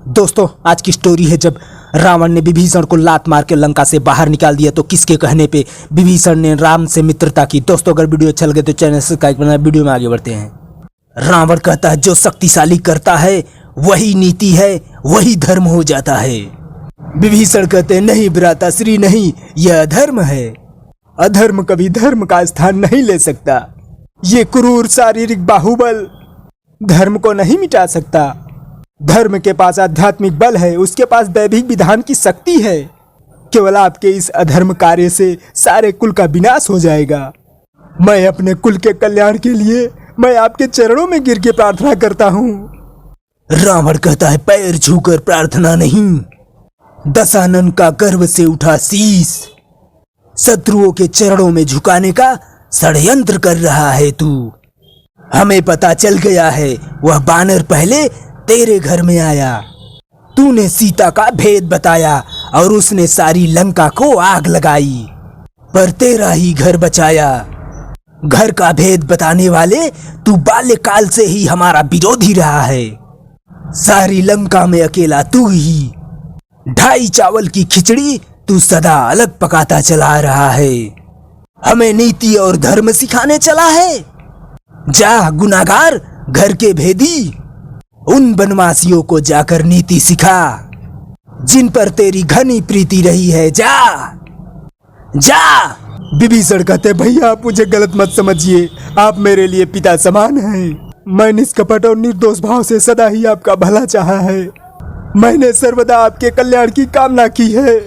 दोस्तों, आज की स्टोरी है जब रावण ने विभीषण को लात मार के लंका से बाहर निकाल दिया तो किसके कहने पे विभीषण ने राम से मित्रता की। दोस्तों, अगर वीडियो अच्छा लगे तो चैनल सब्सक्राइब करना। वीडियो में आगे बढ़ते हैं। रावण कहता है जो शक्तिशाली करता है वही नीति है, वही धर्म हो जाता है। विभीषण कहते हैं नहीं भ्राता श्री नहीं, यह अधर्म है। अधर्म कभी धर्म का स्थान नहीं ले सकता। ये क्रूर शारीरिक बाहुबल धर्म को नहीं मिटा सकता। धर्म के पास आध्यात्मिक बल है, उसके पास दैविक विधान की शक्ति है। केवल आपके इस अधर्म कार्य से सारे कुल का विनाश हो जाएगा। मैं अपने कुल के कल्याण के लिए मैं आपके चरणों में गिर के प्रार्थना करता हूँ। रावण कहता है पैर छूकर प्रार्थना नहीं, दशानन का गर्व से उठा शीश। शत्रुओं के चरणों में झुकाने का षड्यंत्र कर रहा है तू। हमें पता चल गया है वह बानर पहले तेरे घर में आया, तूने सीता का भेद बताया और उसने सारी लंका को आग लगाई, पर तेरा ही घर बचाया। घर का भेद बताने वाले तू बाल्यकाल से ही हमारा विरोधी रहा है। सारी लंका में अकेला तू ही, 2.5 चावल की खिचड़ी तू सदा अलग पकाता चला रहा है। हमें नीति और धर्म सिखाने चला है। जा गुनाहगार घर के भेदी, उन बनवासियों को जाकर नीति सिखा जिन पर तेरी घनी प्रीति रही है। जा जा। विभीषण कहते भैया आप मुझे गलत मत समझिए, आप मेरे लिए पिता समान हैं। मैं निष्कपट और निर्दोष भाव से सदा ही आपका भला चाहा है। मैंने सर्वदा आपके कल्याण की कामना की है।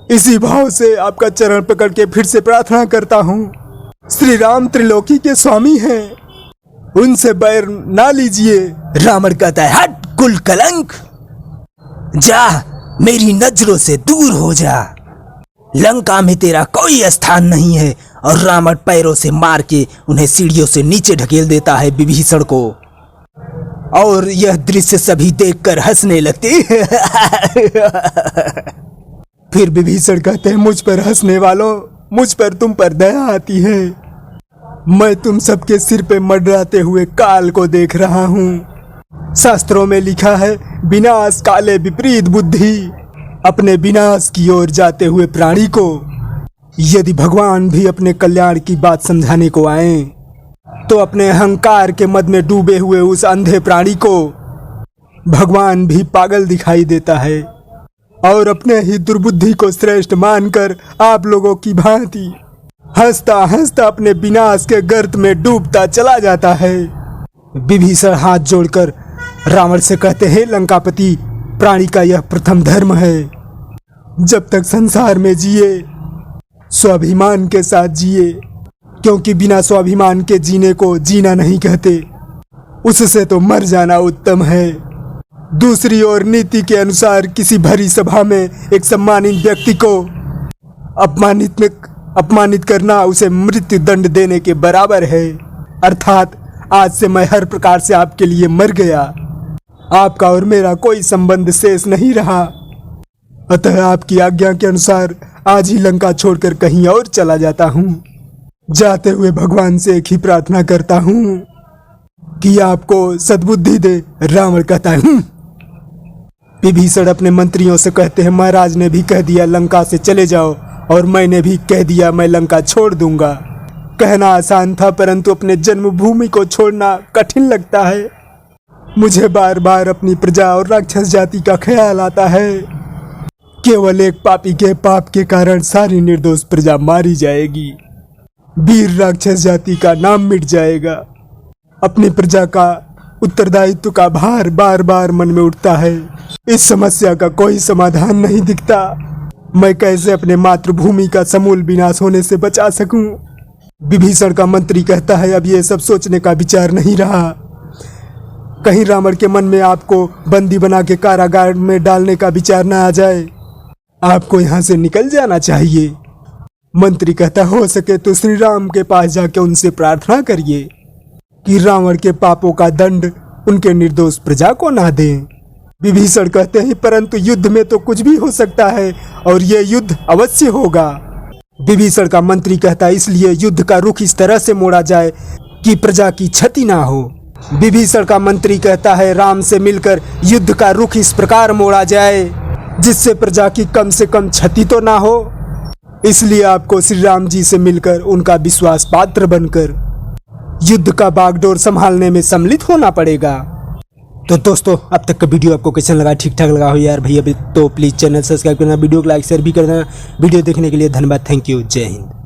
इसी भाव से आपका चरण पकड़ के फिर से प्रार्थना करता हूँ। श्री राम त्रिलोकी के स्वामी हैं, उनसे बैर ना लीजिए। रावण कहता है हट कुल कलंक, जा मेरी नजरों से दूर हो जा। लंका में तेरा कोई स्थान नहीं है। और रावण पैरों से मार के उन्हें सीढ़ियों से नीचे ढकेल देता है विभीषण को। और यह दृश्य सभी देखकर हंसने लगते फिर विभीषण कहते हैं मुझ पर हंसने वालों, मुझ पर तुम पर दया आती है। मैं तुम सबके सिर पे मंडराते हुए काल को देख रहा हूँ। शास्त्रों में लिखा है विनाश काले विपरीत बुद्धि, अपने विनाश की ओर जाते हुए प्राणी को यदि भगवान भी अपने कल्याण की बात समझाने को आए तो अपने अहंकार के मद में डूबे हुए उस अंधे प्राणी को भगवान भी पागल दिखाई देता है और अपने ही दुर्बुद्धि को श्रेष्ठ मानकर आप लोगों की भांति हंसता हंसता अपने विनाश के गर्त में डूबता चला जाता है। विभीषण हाथ जोड़कर रावण से कहते हैं लंकापति, प्राणी का यह प्रथम धर्म है। जब तक संसार में जिए स्वाभिमान के साथ जिए, क्योंकि बिना स्वाभिमान के जीने को जीना नहीं कहते, उससे तो मर जाना उत्तम है। दूसरी ओर नीति के अनुसार किसी भरी सभा में एक सम्मानित व्यक्ति को अपमानित करना उसे मृत्यु दंड देने के बराबर है। अर्थात आज से मैं हर प्रकार से आपके लिए मर गया, आपका और मेरा कोई संबंध शेष नहीं रहा। अतः आपकी आज्ञा के अनुसार आज ही लंका छोड़कर कहीं और चला जाता हूँ। जाते हुए भगवान से एक ही प्रार्थना करता हूँ कि आपको सद्बुद्धि दे। रावण कहता है विभीषण अपने मंत्रियों से कहते हैं महाराज ने भी कह दिया लंका से चले जाओ और मैंने भी कह दिया मैं लंका छोड़ दूंगा। कहना आसान था परंतु अपने जन्मभूमि को छोड़ना कठिन लगता है। मुझे बार बार अपनी प्रजा और राक्षस जाति का ख्याल आता है। केवल एक पापी के पाप के कारण सारी निर्दोष प्रजा मारी जाएगी, वीर राक्षस जाति का नाम मिट जाएगा। अपनी प्रजा का उत्तरदायित्व का भार बार बार मन में उठता है। इस समस्या का कोई समाधान नहीं दिखता। मैं कैसे अपने मातृभूमि का समूल विनाश होने से बचा सकूं? विभीषण का मंत्री कहता है अब ये सब सोचने का विचार नहीं रहा। कहीं रावण के मन में आपको बंदी बना के कारागार में डालने का विचार न आ जाए। आपको यहाँ से निकल जाना चाहिए। मंत्री कहता हो सके तो श्री राम के पास जाके उनसे प्रार्थना करिए कि रावण के पापों का दंड उनके निर्दोष प्रजा को ना दें। विभीषण कहते हैं परंतु युद्ध में तो कुछ भी हो सकता है और ये युद्ध अवश्य होगा। विभीषण का मंत्री कहता है इसलिए युद्ध का रुख इस तरह से मोड़ा जाए कि प्रजा की क्षति ना हो। विभीषण का मंत्री कहता है राम से मिलकर युद्ध का रुख इस प्रकार मोड़ा जाए जिससे प्रजा की कम से कम क्षति तो ना हो, इसलिए आपको श्री राम जी से मिलकर उनका विश्वास पात्र बनकर युद्ध का बागडोर संभालने में सम्मिलित होना पड़ेगा। तो दोस्तों अब तक का वीडियो आपको कैसा लगा, ठीक ठाक लगा हो यार भैया तो प्लीज़ चैनल सब्सक्राइब करना, वीडियो को लाइक शेयर भी करना। वीडियो देखने के लिए धन्यवाद, थैंक यू, जय हिंद।